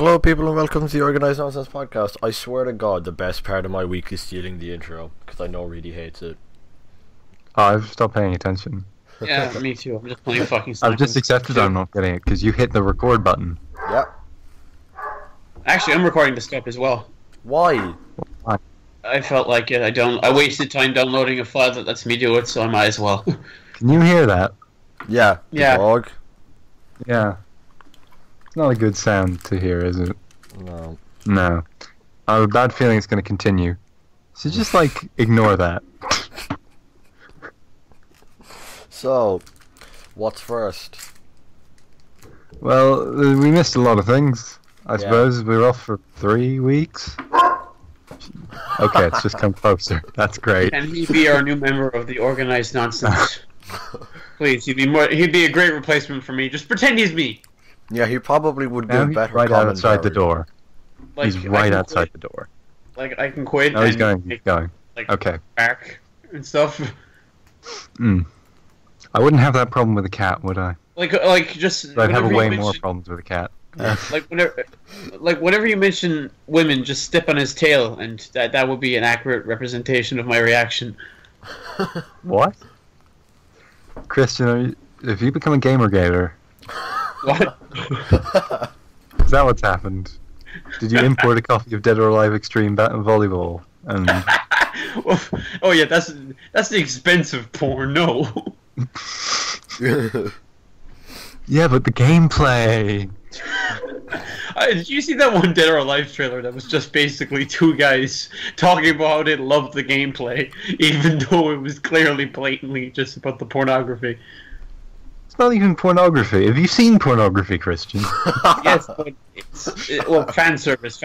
Hello, people, and welcome to the Organised Nonsense podcast. I swear to God, the best part of my week is stealing the intro because I know Reedy hates it. Oh, I've stopped paying attention. Yeah, me too. I'm just playing fucking I've just accepted I'm not getting it because you hit the record button. Yep. Actually, I'm recording this stuff as well. Why? I felt like it. I wasted time downloading a file that lets me do it, so I might as well. Can you hear that? Yeah. Yeah. Dog. Yeah. It's not a good sound to hear, is it? No. No. I have a bad feeling it's going to continue. So just, ignore that. So, what's first? Well, we missed a lot of things. I suppose we were off for 3 weeks. Okay, it's just come closer. That's great. Can he be our new member of the Organized Nonsense? Please, he'd be a great replacement for me. Just pretend he's me. Yeah, he probably would Now give he's better right commentary. outside the door. He's right outside the door. Like, I can quit. No, he's and going. Like, Okay. back and stuff. I wouldn't have that problem with a cat, would I? Just. But I'd have whenever way you more mention- problems with a cat. Whenever you mention women, just step on his tail, and that would be an accurate representation of my reaction. What? Christian, have you become a gamer? What? Is that what's happened? Did you import a copy of Dead or Alive Extreme Volleyball? And Oh yeah, that's the expensive porn. No. yeah, but the gameplay. Did you see that one Dead or Alive trailer that was just basically two guys talking about how they loved the gameplay, even though it was clearly blatantly just about the pornography? It's not even pornography. Have you seen pornography, Christian? Yes, but well, fan service.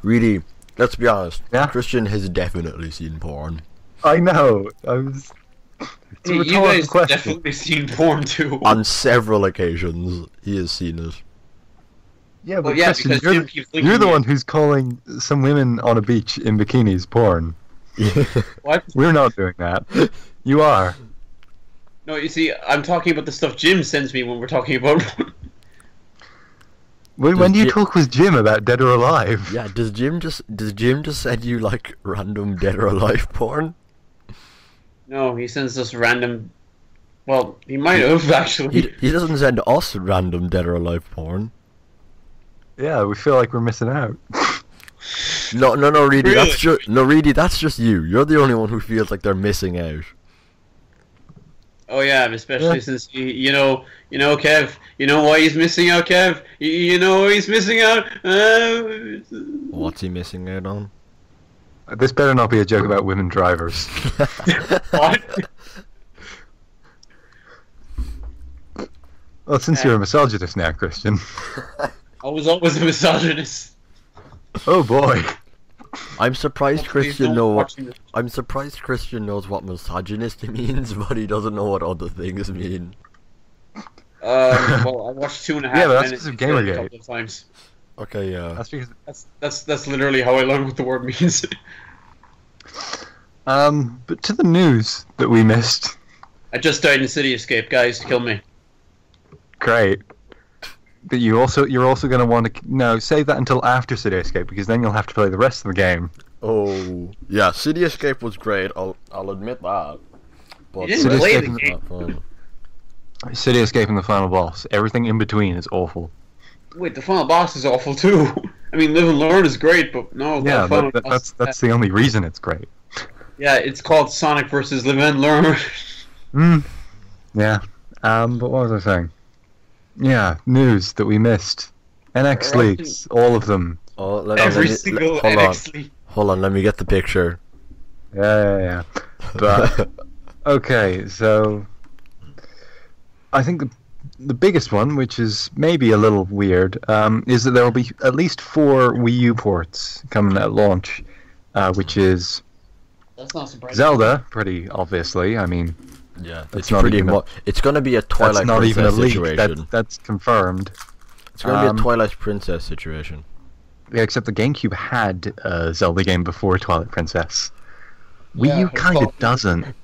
Reedy, let's be honest. Yeah? Christian has definitely seen porn. I know. It's a Hey, you rhetorical guys question. definitely seen porn too. On several occasions, he has seen it. Yeah, but Well, yeah, Christian, because Jim keeps linking you're the me. one who's calling some women on a beach in bikinis porn. What? We're not doing that. You are. No, you see, I'm talking about the stuff Jim sends me when we're talking about. When do you talk with Jim about Dead or Alive? Yeah, does Jim just send you random Dead or Alive porn? No, he sends us random. Well, he might have actually. He doesn't send us random Dead or Alive porn. Yeah, we feel like we're missing out. No, Reedy, Really? Reedy, that's just you. You're the only one who feels like they're missing out. Oh yeah, especially since you know, Kev. You know why he's missing out, Kev? You know why he's missing out? What's he missing out on? This better not be a joke about women drivers. What? Well, since you're a misogynist now, Christian. I was always a misogynist. Oh boy. I'm surprised Please Christian don't watch this. I'm surprised Christian knows what misogynist means, but he doesn't know what other things mean. Well, I watched 2.5 Yeah, but that's minutes because of Gamergate. a couple of times. Okay, yeah. That's because. That's literally how I learned what the word means. But to the news that we missed. I just died in City Escape, guys. Kill me. Great. But you're also going to want to save that until after City Escape because then you'll have to play the rest of the game. Oh, yeah. City Escape was great. I'll admit that. But You didn't play the Escape is game. not fun. City Escape and the final boss. Everything in between is awful. Wait, the final boss is awful too. I mean, Live and Learn is great, but no, the Yeah, final but boss. that's the only reason it's great. Yeah, it's called Sonic versus Live and Learn. Yeah. But what was I saying? Yeah, news that we missed. NX Right. leaks, all of them. Oh, Every single NX league. Hold on, let me get the picture. Yeah. But okay, so I think the biggest one, which is maybe a little weird, is that there will be at least 4 Wii U ports coming at launch, which is That's not surprising. Zelda, pretty obviously. I mean, Yeah, That's it's not pretty even a- much. It's gonna be a that's Twilight not even a Princess leak. situation. That's confirmed. It's gonna be um, a Twilight Princess situation. Yeah, except the GameCube had a Zelda game before Twilight Princess. Wii Yeah, U it's kind of called- doesn't.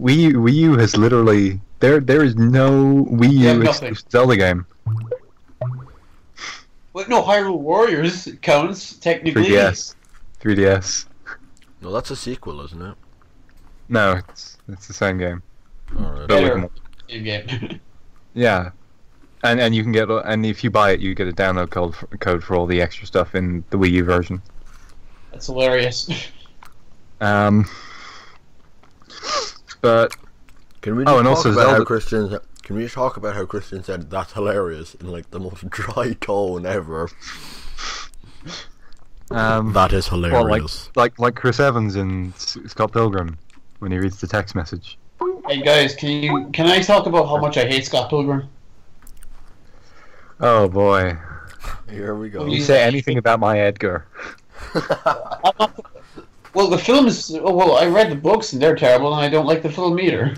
Wii U has literally there is no Wii Yeah, U nothing. exclusive Zelda game. Well, no, Hyrule Warriors counts technically. 3DS. No, that's a sequel, isn't it? No, it's the same game. Alright. But with Better more- game. Yeah, and you can get, and if you buy it, you get a download code for all the extra stuff in the Wii U version. That's hilarious. But Can we Oh, just and talk also about how Zelda- Christian? Can we just talk about how Christian said that's hilarious in like the most dry tone ever? That is well, hilarious. like Chris Evans in Scott Pilgrim when he reads the text message. Hey guys, can I talk about how much I hate Scott Pilgrim? Oh boy! Here we go. You say anything about my Edgar? Well, the film is. Well, I read the books and they're terrible, and I don't like the film either.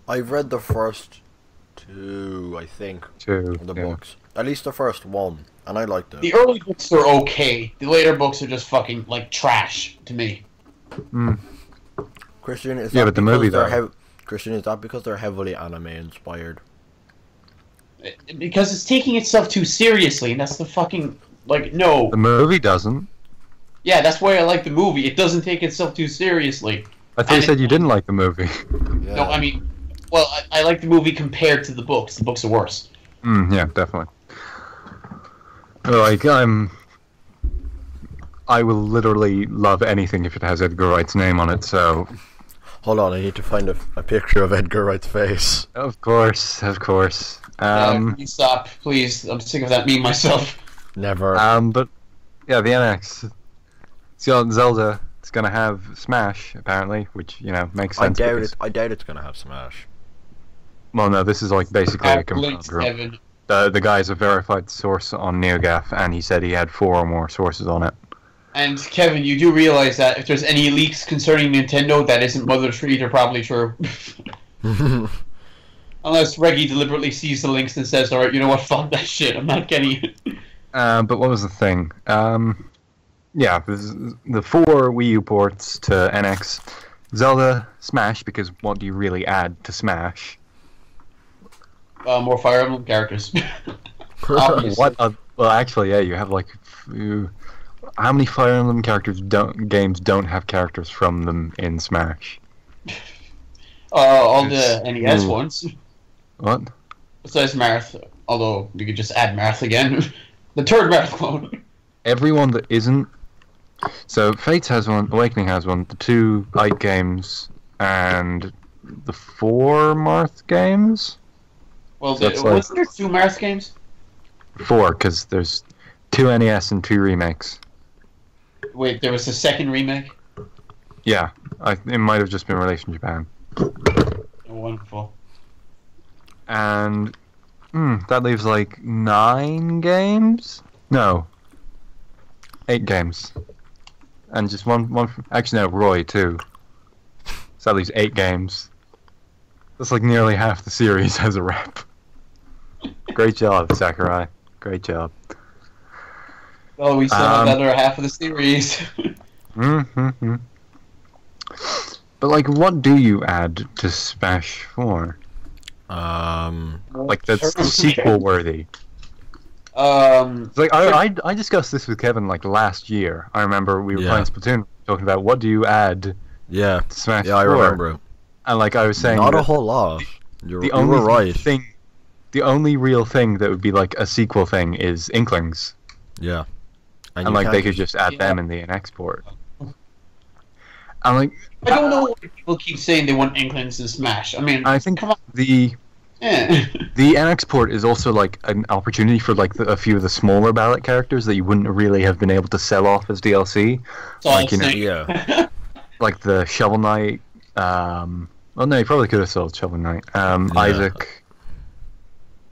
I've read the first two, I think, Too. of the Yeah. books. At least the first one, and I liked it. The early books are okay. The later books are just fucking like trash to me. Christian, is Yeah, that but the because movie, they're though. Christian, is that because they're heavily anime inspired? Because it's taking itself too seriously, and that's the fucking like no. The movie doesn't. Yeah, that's why I like the movie. It doesn't take itself too seriously. I thought you said you didn't like the movie. Yeah. No, I mean, well, I like the movie compared to the books. The books are worse. Yeah, definitely. Like I will literally love anything if it has Edgar Wright's name on it. So, Hold on, I need to find a picture of Edgar Wright's face. of course. Please stop, please. I'm sick of that meme myself. Never. But yeah, the NX. So Zelda, it's gonna have Smash apparently, which makes I sense. doubt because- it. I doubt it's gonna have Smash. Well, no, this is like basically a Links, confirmed rumor. Evan. The guy's a verified source on NeoGAF, and he said he had 4 or more sources on it. And Kevin, you do realize that if there's any leaks concerning Nintendo, that isn't Mother Tree, they're probably true. Unless Reggie deliberately sees the links and says, "All right, you know what? Fuck that shit. I'm not getting it." But what was the thing? Yeah, the 4 Wii U ports to NX, Zelda, Smash, because what do you really add to Smash? More Fire Emblem characters. Obviously. What? Well, actually, yeah, you have like how many Fire Emblem games don't have characters from them in Smash? All the NES ones. What? Besides Marth, although you could just add Marth again. The third Marth clone. Everyone that isn't. So Fates has one, Awakening has one, the 2 Ike games, and the 4 Marth games. Well, So it's like- wasn't there 2 Marth games? 4, because there's 2 NES and 2 remakes. Wait, there was a second remake? Yeah, it might have just been released in Japan. Oh, wonderful. And that leaves like 9 games? No. 8 games. And just one actually no, Roy too. So that leaves 8 games. That's like nearly half the series as a rep. Great job, Sakurai. Great job. Oh, we still have the other half of the series. Mm-hmm. But like, what do you add to Smash 4? Like that's sequel worthy. It's like I discussed this with Kevin like last year. I remember we were playing Splatoon, talking about what do you add Yeah. to Smash 4? Yeah, I remember it. And like I was saying, Not a that whole lot. You the were right. the only real thing that would be like a sequel thing is Inklings, Yeah. and you like can't they could just add them in the export. I'm like, I don't know why people keep saying they want Inklings in Smash. I mean, I think come on. the Yeah. NX port is also like an opportunity for like a few of the smaller ballot characters that you wouldn't really have been able to sell off as DLC, That's all like, I'm you know, saying. Yeah. like the Shovel Knight. Well, no, you probably could have sold Shovel Knight. Isaac.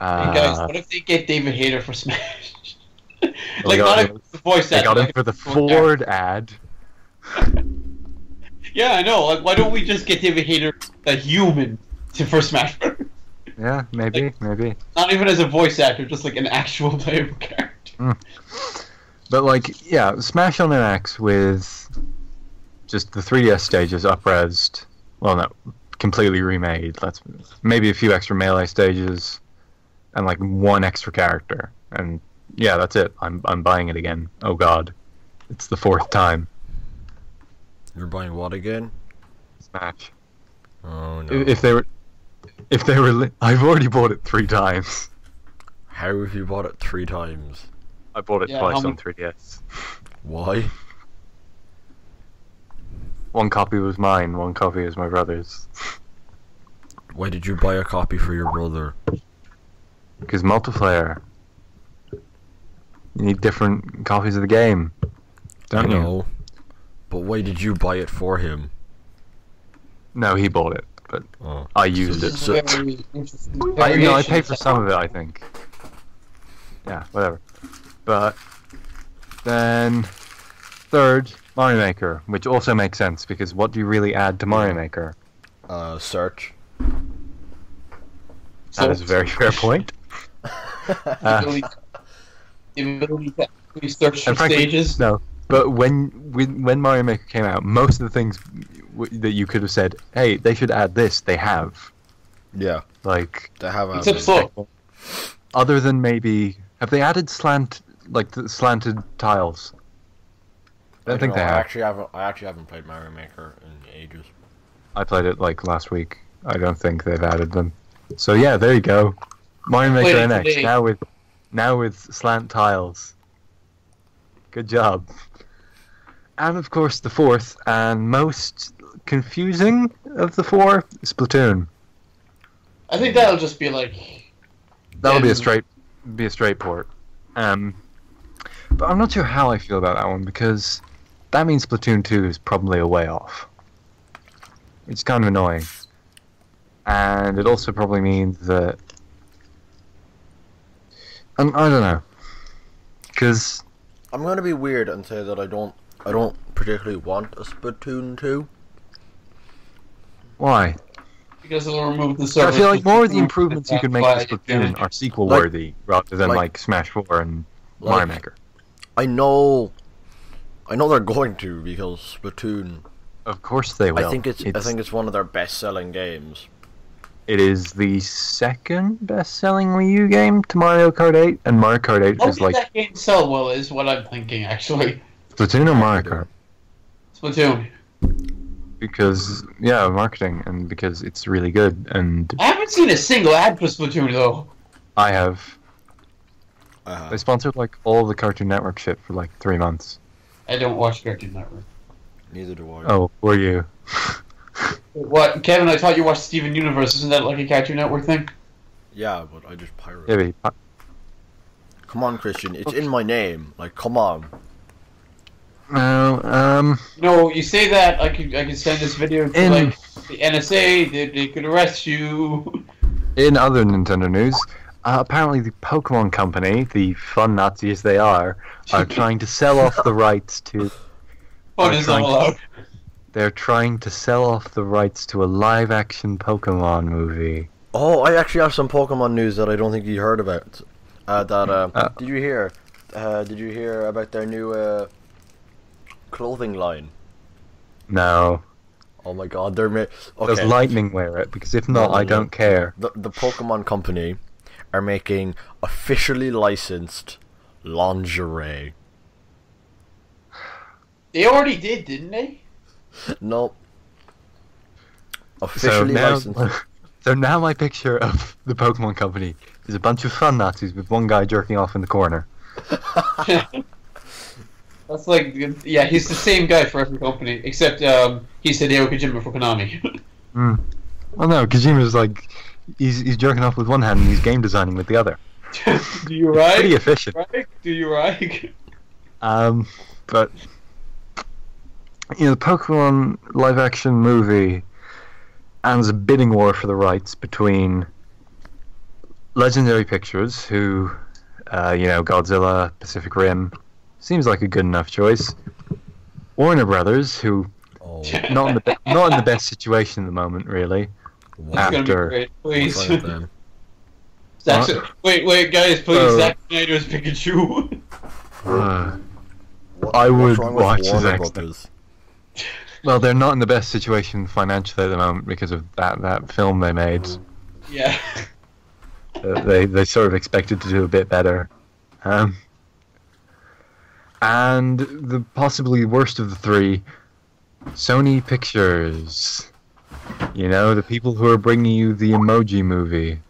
Hey guys, what if they get David Hayter for Smash? They Like, got not him- a voice They actor. got him like for a the voice Ford ad. actor. Yeah, I know. Like, why don't we just get David Hayter, the human, for Smash Bros? Yeah, maybe. Not even as a voice actor, just like an actual playable character. But like, yeah, Smash on NX with just the 3DS stages up-resed. Well, no, completely remade. Let's maybe a few extra melee stages, and like one extra character, and yeah, that's it. I'm buying it again. Oh God, it's the 4th time. You're buying what again? Smash. Oh no. If they were, I've already bought it 3 times. How have you bought it 3 times? I bought it Yeah, twice how on many- 3DS. Why? One copy was mine. One copy is my brother's. Why did you buy a copy for your brother? Because multiplayer. You need different copies of the game, don't I you? know. But why did you buy it for him? No, he bought it, but Oh. I used This it. is So- very interesting. I variations paid for of- some of it, I think. Yeah, whatever. But then 3rd, Mario Maker, which also makes sense because what do you really add to Mario Maker? Search. That is a very fair point. The ability to actually search for And frankly, stages. no. But when Mario Maker came out, most of the things that you could have said, hey, they should add this, they have. Yeah, Like, they have Except slow. other than maybe, have they added the slanted tiles? I don't think they I have. actually haven't played Mario Maker in ages. I played it like last week. I don't think they've added them. So yeah, there you go. Mario Played Maker it NX today. now with slant tiles. Good job. And of course the 4th and most confusing of the 4, Splatoon. I think that'll just be like. That'll be a Then- straight port. But I'm not sure how I feel about that one because that means Splatoon 2 is probably a way off. It's kind of annoying. And it also probably means that I don't know. Because I'm gonna be weird and say that I don't particularly want a Splatoon 2. why? Because it'll remove the I service. feel like more of the improvements you can make to Splatoon Yeah. are sequel worthy rather than like- like Smash 4 and like- Mario Maker. I know they're going to because Splatoon. Of course they will. I think it's one of their best-selling games. It is the 2nd best-selling Wii U game to Mario Kart 8, and Mario Kart 8 How is did like that game sell well is what I'm thinking, actually. Splatoon or Mario Kart. Splatoon. Because, yeah, marketing, and because it's really good, and I haven't seen a single ad for Splatoon, though. I have. Uh, They sponsored, like, all the Cartoon Network shit for, like, 3 months. I don't watch Cartoon Network. neither do I. Oh, were you? What, Kevin, I thought you watched Steven Universe. Isn't that like a Cartoon Network thing? Yeah, but I just pirate. Yeah, but Come on, Christian. It's in my name. Like, come on. no, No, you say that, I could send this video to, In- like, the NSA, they could arrest you. in other Nintendo news, apparently the Pokemon Company, the fun Nazis they are trying to sell off the rights to... Fun I'm is not trying- allowed. They're trying to sell off the rights to a live-action Pokemon movie. Oh, I actually have some Pokemon news that I don't think you heard about. Did you hear? Did you hear about their new clothing line? No. Oh my God, they're Does okay. Lightning wear it? Because if not, No, I no. don't care. The Pokemon Company are making officially licensed lingerie. They already did, didn't they? No. Officially licensed. So now my picture of the Pokemon Company is a bunch of fun Nazis with one guy jerking off in the corner. That's like, yeah, he's the same guy for every company, except he's Hideo Kojima for Konami. Well, no, Kojima's like he's jerking off with one hand and he's game designing with the other. Do you right? Pretty efficient. Right? Do you right? But you know, the Pokemon live-action movie, and there's a bidding war for the rights between Legendary Pictures, who, Godzilla, Pacific Rim, seems like a good enough choice. Warner Brothers, who Oh, not in the best situation at the moment, really. That's gonna be After- great. what's Please. wrong with them? Wait, guys, please. Oh. Zack Snyder's Pikachu. Uh, What- I what's would wrong with watch Warner Zack Brothers? Well, they're not in the best situation financially at the moment because of that film they made. Yeah. They sort of expected to do a bit better. And the possibly worst of the three, Sony Pictures. You know, the people who are bringing you the Emoji Movie.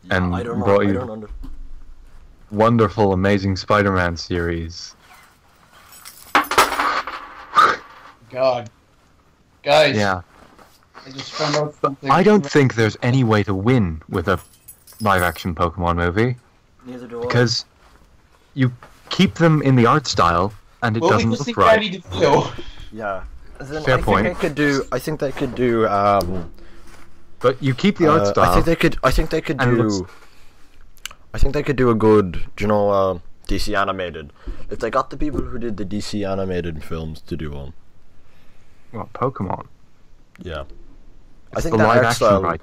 Yeah, And I don't know. brought I you don't under. wonderful, amazing Spider-Man series. God. Guys. Yeah. I just found out something. I don't think there's any way to win with a live-action Pokemon movie. Neither do I. Because you keep them in the art style, and it doesn't look right. Danny DeVito. Yeah. Then Fair I point. think they could do. But you keep the art style. I think they could. I think they could and it do. looks- I think they could do a good, DC animated. If they got the people who did the DC animated films to do one. What, Pokemon? Yeah. I It's think the that live art action style. right.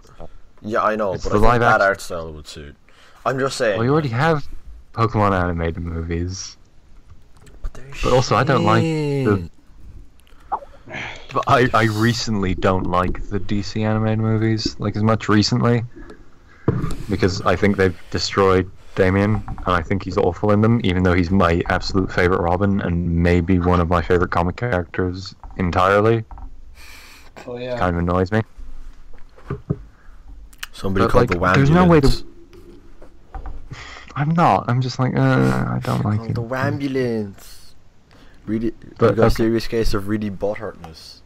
Yeah, I know, It's but the I think live that action- art style would suit. I'm just saying. Well, you already have Pokemon animated movies. they're But also, I don't like shit. the. But I recently don't like the DC animated movies like as much recently because I think they've destroyed Damien and I think he's awful in them, even though he's my absolute favorite Robin and maybe one of my favorite comic characters entirely. Oh yeah. Kind of annoys me. Somebody But, called like, the Wambulance. there's no way to. I'm not. I'm just like, I don't like Called it. the Wambulance. Really, But, we got a okay. serious case of really butthurtness.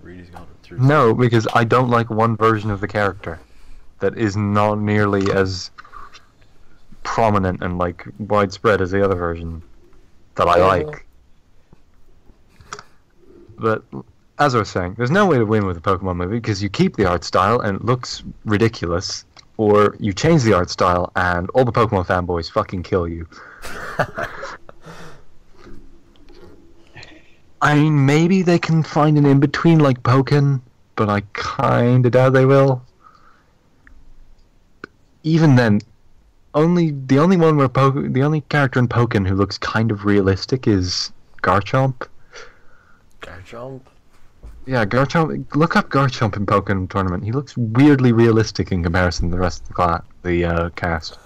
Really's got it through. No, because I don't like one version of the character that is not nearly as prominent and like widespread as the other version that I like. But as I was saying, there's no way to win with a Pokemon movie because you keep the art style and it looks ridiculous, or you change the art style and all the Pokemon fanboys fucking kill you. I mean, maybe they can find an in-between like Pokken, but I kinda doubt they will. Even then, the only one where the only character in Pokken who looks kind of realistic is Garchomp. Garchomp? Yeah, Garchomp. Look up Garchomp in Pokken Tournament. He looks weirdly realistic in comparison to the rest of the cast.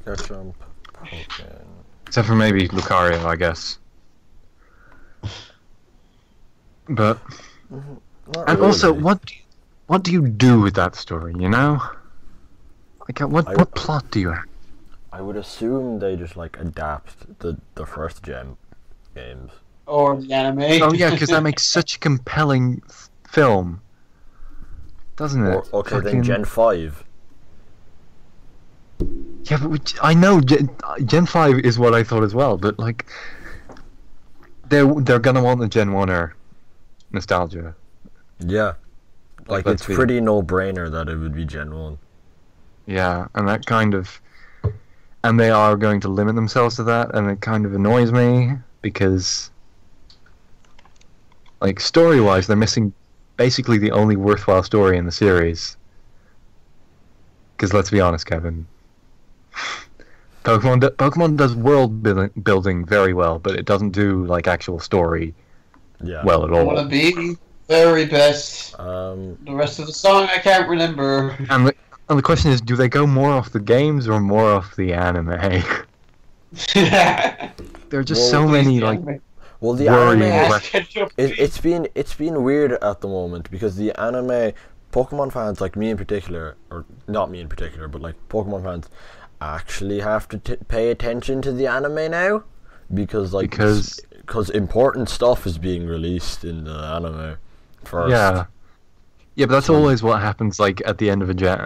Garchomp. Pokken. Except for maybe Lucario, I guess. But Not and also, really. what do you do with that story? You know, like what plot do you have? I would assume they just like adapt the first gen games. Or the anime. Oh yeah, because that makes such a compelling film, doesn't it? Or, okay, then Fucking- Gen 5. Yeah, but I know Gen 5 is what I thought as well, but like they're gonna want the Gen 1er nostalgia. Yeah. Like let's it's be- pretty no-brainer that it would be Gen 1. Yeah, and that kind of, and they are going to limit themselves to that, and it kind of annoys me because, like, story-wise, they're missing basically the only worthwhile story in the series. Because let's be honest, Kevin, Pokemon does world building very well, but it doesn't do like actual story Yeah. well at I want to all. be very best. Um, The rest of the song I can't remember. And the question is, do they go more off the games or more off the anime? There are just Well, so many like well, the worrying anime... questions. It's been weird at the moment because the anime Pokemon fans like me in particular, or not me in particular, but like Pokemon fans actually have to pay attention to the anime now because important stuff is being released in the anime first. Yeah, but that's always what happens like at the end of a gen,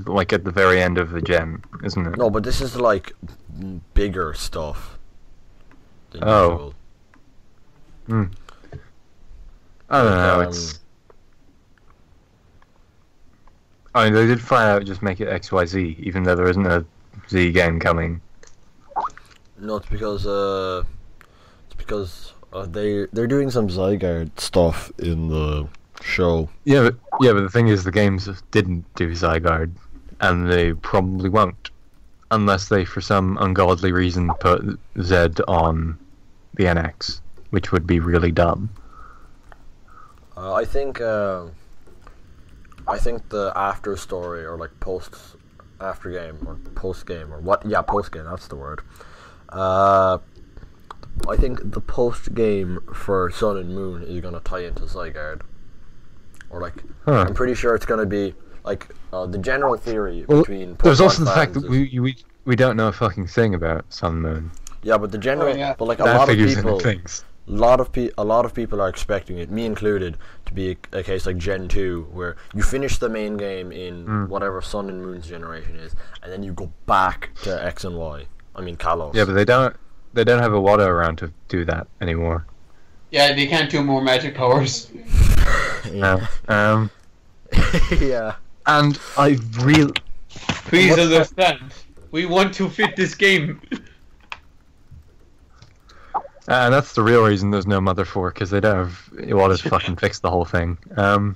like at the very end of the gen, isn't it? No, but this is like bigger stuff. Than Oh. usual. I don't Like, know. I mean, they did flat out just make it XYZ, even though there isn't a Z game coming. No, it's because they're doing some Zygarde stuff in the show. Yeah, but the thing is, the games didn't do Zygarde, and they probably won't, unless they, for some ungodly reason, put Z on the NX, which would be really dumb. I think the after story or like after game or post game or what? Yeah, post game. That's the word. I think the post game for Sun and Moon is gonna tie into Zygarde, or like I'm pretty sure it's gonna be like the general theory between. There's Pokemon also the fact fans that we don't know a fucking thing about Sun and Moon. Yeah, but the general, but like a That lot of figures people, into things. a lot of people are expecting it, me included, to be a case like Gen 2, where you finish the main game in whatever Sun and Moon's generation is, and then you go back to X and Y. I mean Kalos. Yeah, but they don't have a water around to do that anymore. Yeah, they can't do more magic powers. Yeah. Yeah. And I really... Please understand. We want to fit this game. And that's the real reason there's no Mother 4, because they don't have Iwata's fucking fixed the whole thing. But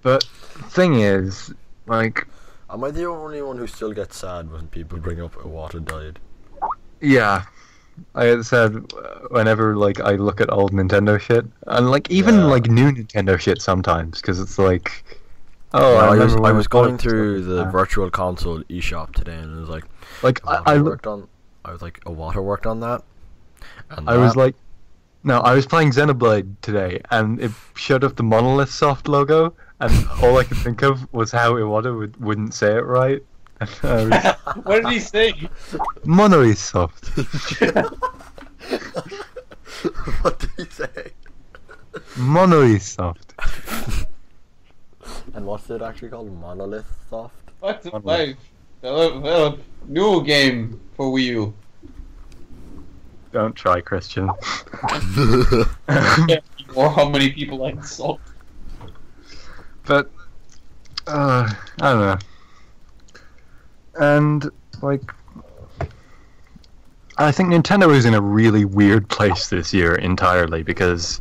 the thing is, like... Am I the only one who still gets sad when people bring up Iwata died? Yeah. I had said, whenever like I look at old Nintendo shit, and like even like new Nintendo shit sometimes, because it's like... Oh, yeah, I was going through the Virtual Console eShop today, and it was like... I was like, Iwata worked on that? And I was like... No, I was playing Xenoblade today, and it showed up the Monolith Soft logo, and all I could think of was how Iwata wouldn't say it right. What did he say? Monolith Soft. What did he say? Monolith Soft. And what's it actually called? Monolith Soft? What's the life? Develop new game for Wii U. Don't try, Christian. Or how many people I insult. But, I don't know. And, like, I think Nintendo is in a really weird place this year entirely, because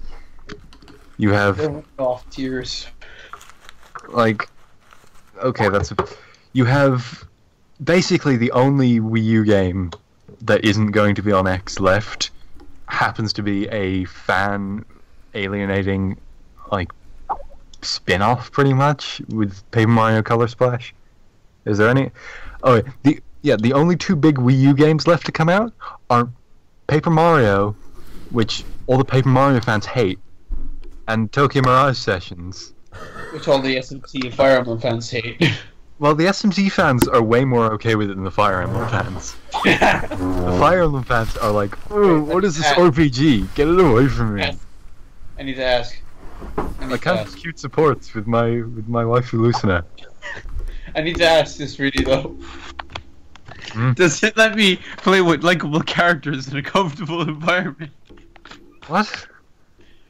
you have... They're off tears. Like, okay, you have basically the only Wii U game that isn't going to be on X left happens to be a fan alienating, like, spin-off pretty much with Paper Mario Color Splash. Is there any? Oh, the only two big Wii U games left to come out are Paper Mario, which all the Paper Mario fans hate, and Tokyo Mirage Sessions, which all the SMT and Fire Emblem fans hate. Well, the SMT fans are way more okay with it than the Fire Emblem fans. The Fire Emblem fans are like, "Oh, what is this RPG? Get it away from me!" I need to ask. I can't have cute supports with my waifu Lucina. I need to ask this really though. Does it let me play with likable characters in a comfortable environment? What?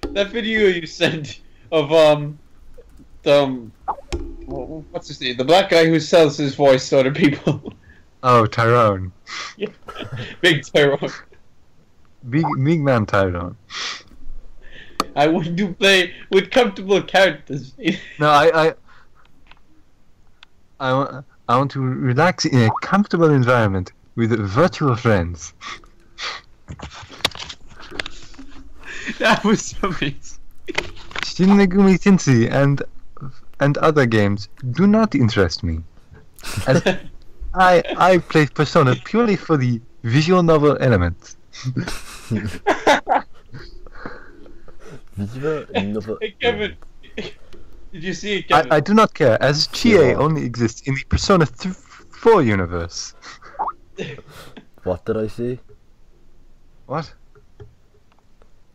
That video you sent of what's his name? The black guy who sells his voice to other people. Oh, Tyrone. Yeah. Big Tyrone. Big man Tyrone. I want to play with comfortable characters. No, I want to relax in a comfortable environment with virtual friends. That was amazing. Shin Megumi Tensei and other games do not interest me. As I play Persona purely for the visual novel elements. Hey Kevin, did you see it, Kevin? I do not care, as Chie only exists in the Persona 4 universe. What did I see? What?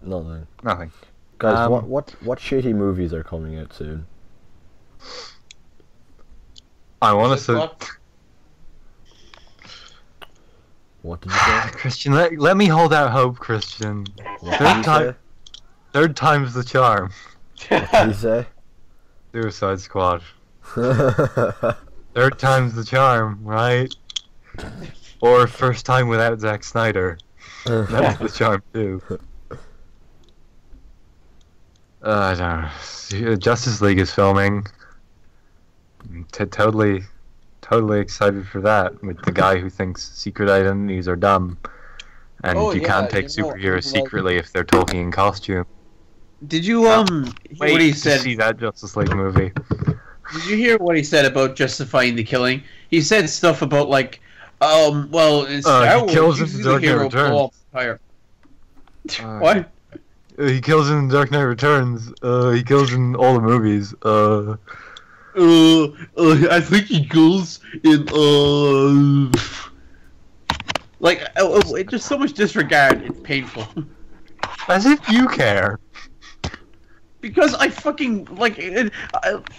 Nothing. Nothing. Guys, what shitty movies are coming out soon? I want to say... What did you say? Christian, let me hold out hope, Christian. Third time's the charm. What did you say? Suicide Squad. Third time's the charm, right? Or first time without Zack Snyder. That's the charm too. I don't know. Justice League is filming. Totally excited for that. With the guy who thinks secret identities are dumb, and you can't take superheroes secretly if they're talking in costume. Did you hear what he to said? see that Justice League movie. Did you hear what he said about justifying the killing? He said stuff about like, well, in Star Wars, kills you him in see Dark the Knight hero Returns. blow up the fire. What? He kills in Dark Knight Returns. He kills in all the movies. I think he goes in like it's just so much disregard. It's painful. As if you care. Because I fucking like.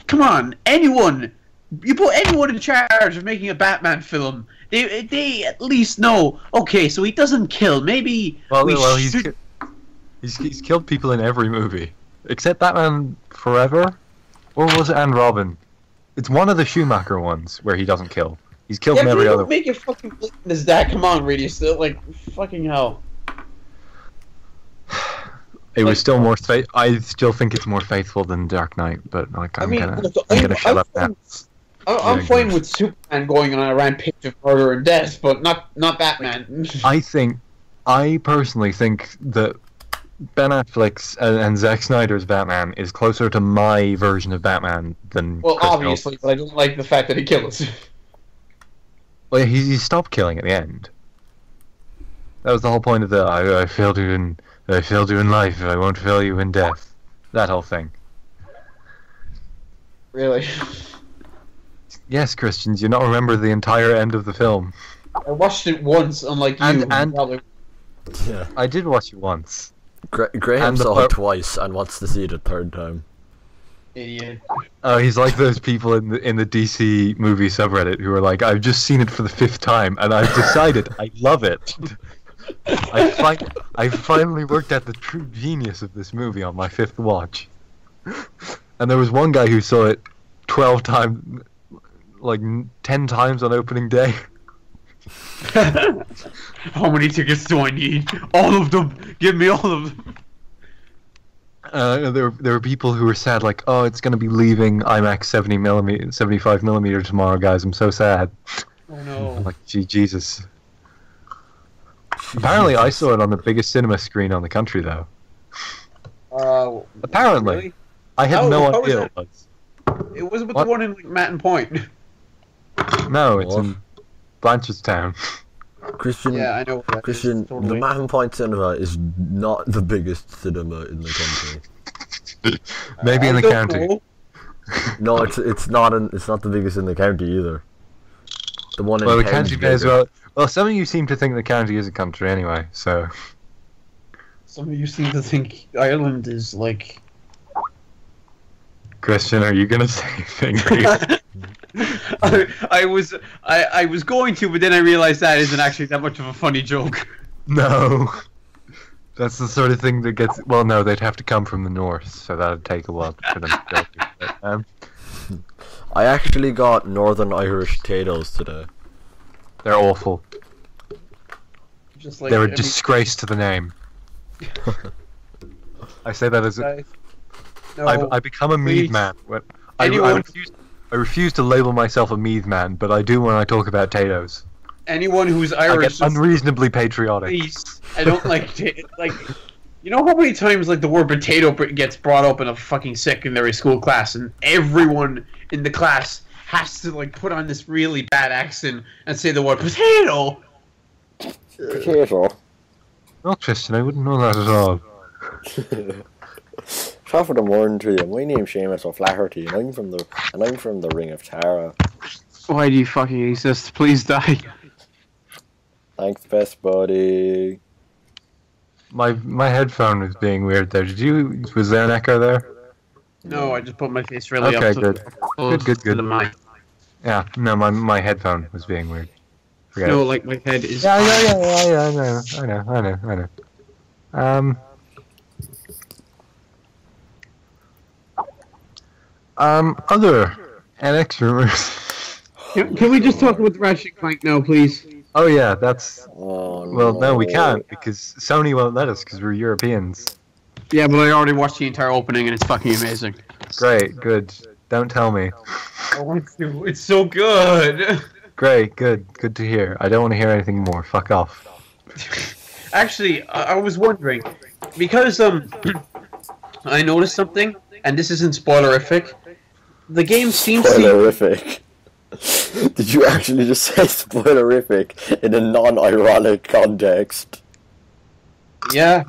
Come on, anyone. You put anyone in charge of making a Batman film. They at least know. Okay, so he doesn't kill. Maybe he's killed people in every movie except Batman Forever, or was it and Robin? It's one of the Schumacher ones where he doesn't kill. He's killed in every other. Make it fucking blatant as that. Come on, really. Still, like fucking hell. It was still more I still think it's more faithful than Dark Knight, but like I'm gonna shut up now. I'm fine with Superman going on a rampage of murder and death, but not Batman. I personally think that Ben Affleck's and Zack Snyder's Batman is closer to my version of Batman than. Well, Chris obviously, Nolan's. but I don't like the fact that he kills. Well, he stopped killing at the end. That was the whole point of the I failed you in life. I won't fail you in death. That whole thing. Really? Yes, Christian, do you not remember the entire end of the film? I watched it once, unlike you. And probably. Yeah. I did watch it once. Graham And the saw it part- twice and wants to see it a third time. Idiot. Oh, he's like those people in the DC movie subreddit who are like, I've just seen it for the 5th time and I've decided I love it. I finally worked out the true genius of this movie on my 5th watch. And there was one guy who saw it 12 times, like 10 times on opening day. How many tickets do I need? All of them. Give me all of them. There were people who were sad, like, oh, it's going to be leaving IMAX 75mm tomorrow, guys. I'm so sad. Oh no. I'm like, gee, Jesus. Apparently, I saw it on the biggest cinema screen on the country, though. Apparently. Really? I had How no was idea that? it was. It was with What? the one in like, Matten Point. No, it's What? in Blanchardstown. Christian, Yeah, I know. What that is, Christian, the totally. Mahon Point Cinema is not the biggest cinema in the country. Maybe in the I don't county. know. No, it's not the biggest in the county either. The one in Well, the town's county may as bigger. well. Well, some of you seem to think the county is a country anyway, so. Some of you seem to think Ireland is like. Christian, are you going to say anything? I was going to, but then I realized that isn't actually that much of a funny joke. No. That's the sort of thing that gets. Well, no, they'd have to come from the north, so that'd take a while for them to go through. But, I actually got Northern Irish potatoes today. they're awful. Just like They're a every- disgrace to the name. I say that as a, No, I become a please. Meath man. I Anyone- refuse to label myself a Meath man, but I do when I talk about potatoes. anyone who's I Irish. get just- unreasonably patriotic. Please, I don't like. You know how many times like the word potato gets brought up in a fucking secondary school class, and everyone in the class has to like put on this really bad accent and say the word potato. Potato. Well, Tristan, I wouldn't know that at all. Top of the morning to you. My name's Seamus O'Flaherty, and I'm from the Ring of Tara. Why do you fucking exist? Please die. Thanks, best buddy. My headphone was being weird there. Was there an echo there? No, I just put my face really Okay, up. to- good. close Good. to the mic. Yeah, no, my headphone was being weird. Forget No, it. like my head is. Yeah, I know. Other NX rumors. Can we just talk about the Ratchet Clank now, please? Oh yeah, that's. Oh, Well, no, we can't because Sony won't let us because we're Europeans. Yeah, but I already watched the entire opening and it's fucking amazing. Great, good. Don't tell me. I want to. It's so good. Great, good to hear. I don't want to hear anything more. Fuck off. Actually, I was wondering because I noticed something, and this isn't spoilerific. The game seems to... Spoilerific. Did you actually just say spoilerific in a non-ironic context? Yeah,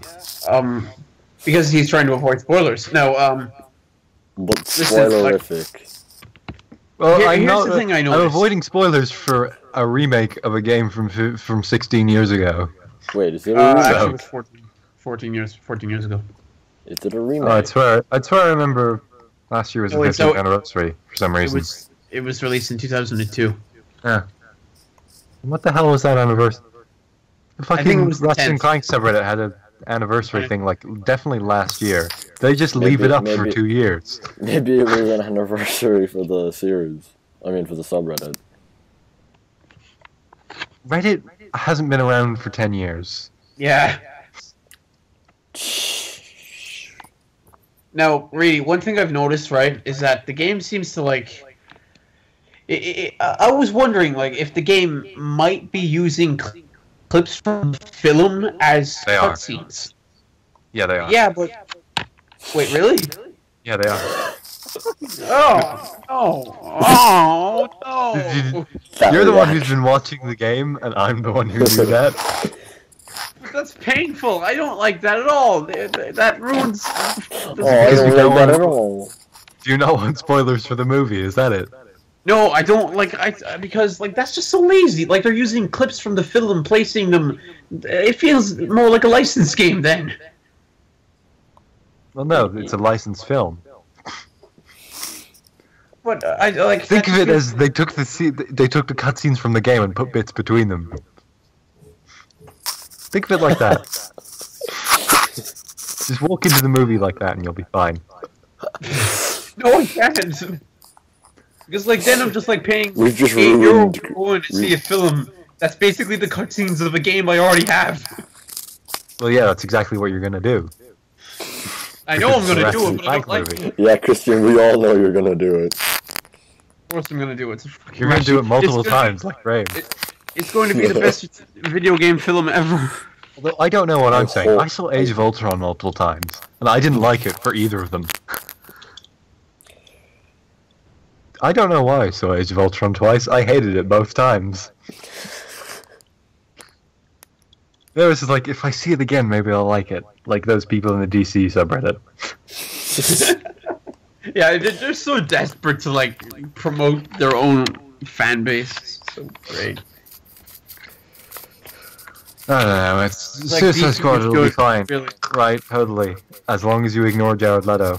because he's trying to avoid spoilers. No, But Listen, like- spoilerific. Well, here's the thing I I'm noticed. avoiding spoilers for a remake of a game from 16 years ago. Wait, is it a remake? Actually, it was 14 years ago. Is it a remake? Oh, I'd swear I remember last year was the Oh, wait, 15th so- anniversary for some reason. It was released in 2002. Yeah. What the hell was that anniversary? The think it fucking was the Ratchet and 10th. Clank subreddit had an anniversary Right. thing like definitely last year. They just leave it up for maybe- 2 years. Maybe it was an anniversary for the series. I mean, for the subreddit. Reddit hasn't been around for 10 years. Yeah. Now, really, one thing I've noticed, right, is that the game seems to like. I was wondering, like, if the game might be using clips from film as They are. cutscenes. Yeah, they are. Yeah, but wait, really? Yeah, they are. Oh no! Oh no! That You're the one who's reaction. been watching the game, and I'm the one who knew that. That's painful. I don't like that at all. That ruins. Oh, I Because don't we like don't that want- at all. Do you not want spoilers for the movie? Is that it? No, I don't like because like that's just so lazy. Like they're using clips from the film, placing them. It feels more like a licensed game then. Well, no, it's a licensed film. But I like Think of it as they took the cutscenes from the game and put bits between them. Think of it like that. Just walk into the movie like that, and you'll be fine. No, I can't. Because like then I'm just like paying We've just €8 ruined- to go in and see a film that's basically the cutscenes of a game I already have. Well, yeah, that's exactly what you're gonna do. I know I'm gonna Ratchet do and it, but I don't Clank like movie. it. Yeah, Christian, we all know you're gonna do it. Of course I'm gonna do it. It's a fucking You're gonna do it Ratchet- multiple it's gonna- times, like Brave. It's going to be the best video game film ever. Although I don't know what I'm I saying. hope- I saw Age of Ultron multiple times, and I didn't like it for either of them. I don't know why I saw Age of Ultron twice. I hated it both times. There was just like, if I see it again, maybe I'll like it. Like those people in the DC subreddit. Yeah, they're so desperate to like promote their own fan base. It's so great. I don't know. It's Like Suicide DC Squad will be should fine, really- right? Totally, as long as you ignore Jared Leto.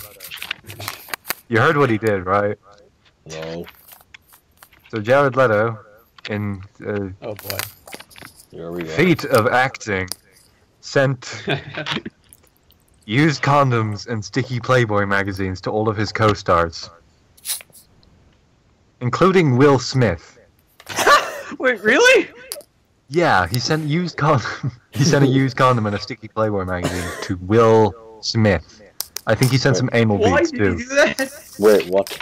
You heard what he did, right? No. So Jared Leto, in Oh boy. Here we go. feat of acting, sent used condoms and sticky Playboy magazines to all of his co-stars, including Will Smith. Wait, really? Yeah, he sent used condom. He sent a used condom and a sticky Playboy magazine to Will Smith. I think he sent some anal Why beads did he too. do that? Wait, what's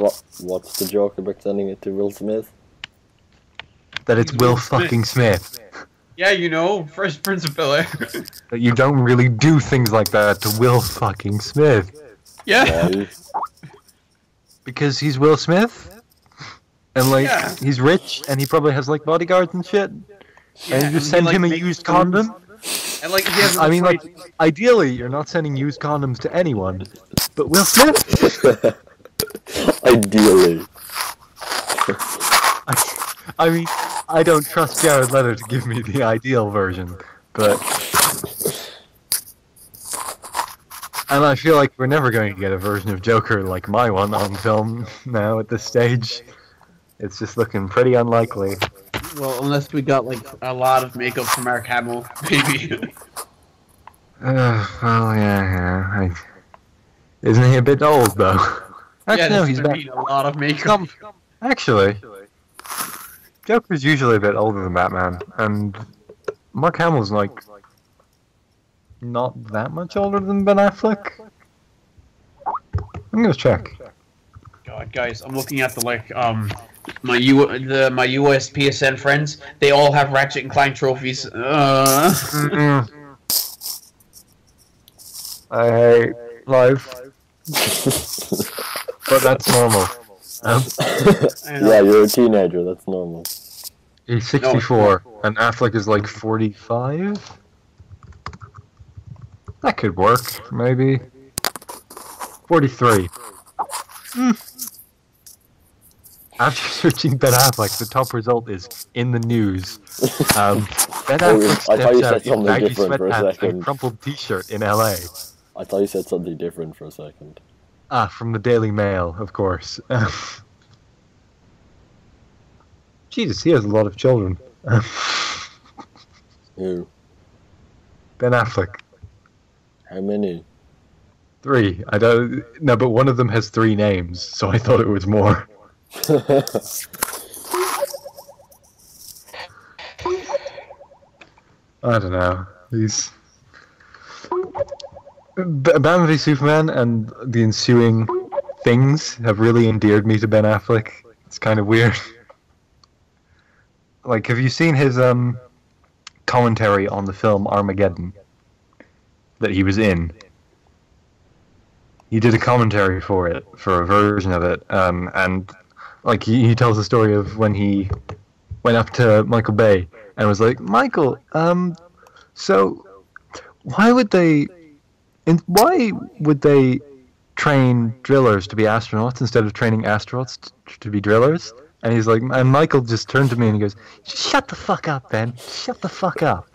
the joke about sending it to Will Smith? That it's Will fucking Smith. Yeah, you know, Fresh Prince of Bel-Air. That you don't really do things like that to Will fucking Smith. Yeah. Why? Because he's Will Smith, and like Yeah. he's rich, and he probably has like bodyguards and shit. And you just he, send like, him a makes used films. condom. And like, he has I mean, like, like, ideally, you're not sending used condoms to anyone, but Will Smith. Ideally. I mean, I don't trust Jared Leto to give me the ideal version, but. And I feel like we're never going to get a version of Joker like my one on film now at this stage. It's just looking pretty unlikely. well, unless we got like a lot of makeup from Mark Hamill, maybe. Well, yeah. Isn't he a bit old though? Actually, yeah, no, this he's is back. need a lot of makeup. Actually, Joker's usually a bit older than Batman, and Mark Hamill's like not that much older than Ben Affleck. I'm gonna check. God, guys, I'm looking at the like my US PSN friends. They all have Ratchet and Clank trophies. I hate life. But that's normal. Yeah, you're a teenager. That's normal. He's 64, and Affleck is like 45? That could work, maybe. 43. After searching Ben Affleck, the top result is in the news. Ben Affleck I thought you steps said out in something baggy different for a sweatpants second. and crumpled t-shirt in LA. I thought you said something different for a second. Ah, from the Daily Mail, of course. Jesus, he has a lot of children. Who? Ben Affleck. How many? 3. I don't. No, but one of them has 3 names, so I thought it was more. I don't know. He's Batman v Superman and the ensuing things have really endeared me to Ben Affleck. It's kind of weird. Like, have you seen his commentary on the film Armageddon that he was in? He did a commentary for it, for a version of it, and like he tells the story of when he went up to Michael Bay and was like, Michael, so why would they train drillers to be astronauts instead of training astronauts to be drillers? And he's like, and Michael just turned to me and he goes, shut the fuck up, Ben. Shut the fuck up.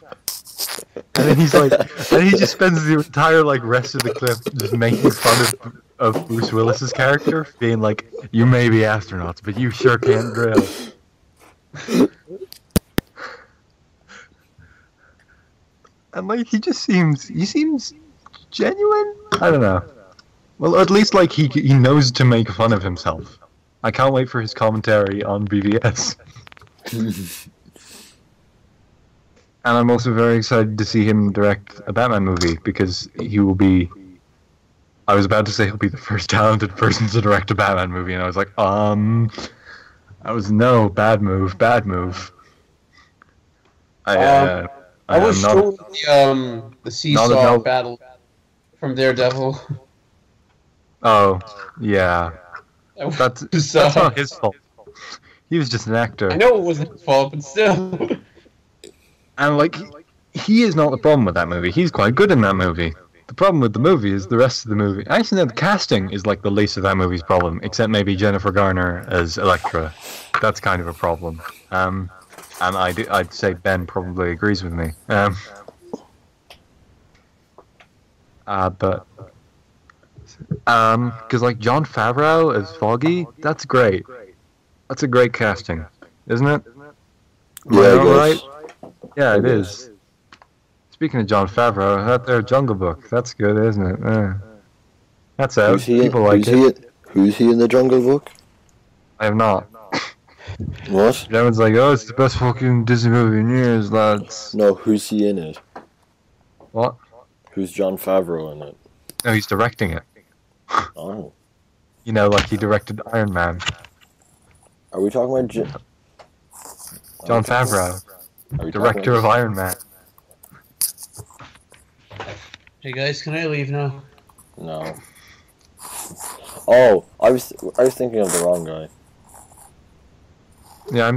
And then he's like, and he just spends the entire like rest of the clip just making fun of Bruce Willis's character, being like, you may be astronauts, but you sure can't drill. And like he seems genuine. I don't know. Well, at least like he knows to make fun of himself. I can't wait for his commentary on BVS. And I'm also very excited to see him direct a Batman movie, because he will be... I was about to say he'll be the first talented person to direct a Batman movie, and I was like, no, bad move. I was shown the seesaw battle from Daredevil. Oh, yeah. That's not his fault. He was just an actor. I know it wasn't his fault, but still. And like, he is not the problem with that movie. He's quite good in that movie. The problem with the movie is the rest of the movie. Actually, no, the casting is like the least of that movie's problem, except maybe Jennifer Garner as Elektra. That's kind of a problem. And I'd say Ben probably agrees with me. Because like Jon Favreau as Foggy, that's great. That's a great casting, isn't it? Am I all right? Yeah, it is. Speaking of Jon Favreau, that there Jungle Book, that's good, isn't it? That's out. People like it. Who's he in the Jungle Book? I have not. What? Everyone's like, oh, it's the best fucking Disney movie in years, lads. No, who's he in it? What? Who's Jon Favreau in it? No, he's directing it. Oh. You know, like he directed Iron Man. Are we talking about Jon Favreau, director of Iron Man. Hey guys, can I leave now? No. Oh, I was thinking of the wrong guy. Yeah,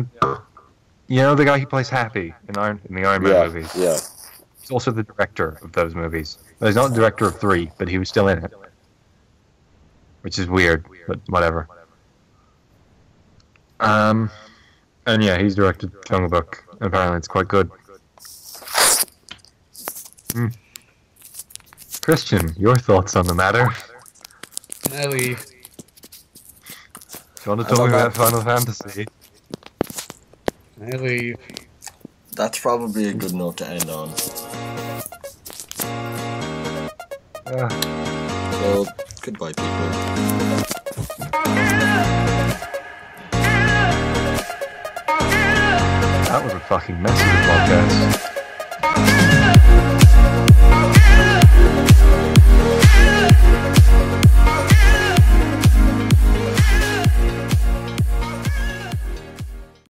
you know the guy who plays Happy in the Iron Man movies? Yeah. He's also the director of those movies. Well, he's not the director of 3, but he was still in it. Which is weird, but whatever. And yeah, he's directed Jungle Book. Apparently it's quite good. Christian, your thoughts on the matter? Can I leave? Do you want to tell me about Final Fantasy? Can I leave? That's probably a good note to end on. Well, goodbye, people. That was a fucking mess of a podcast.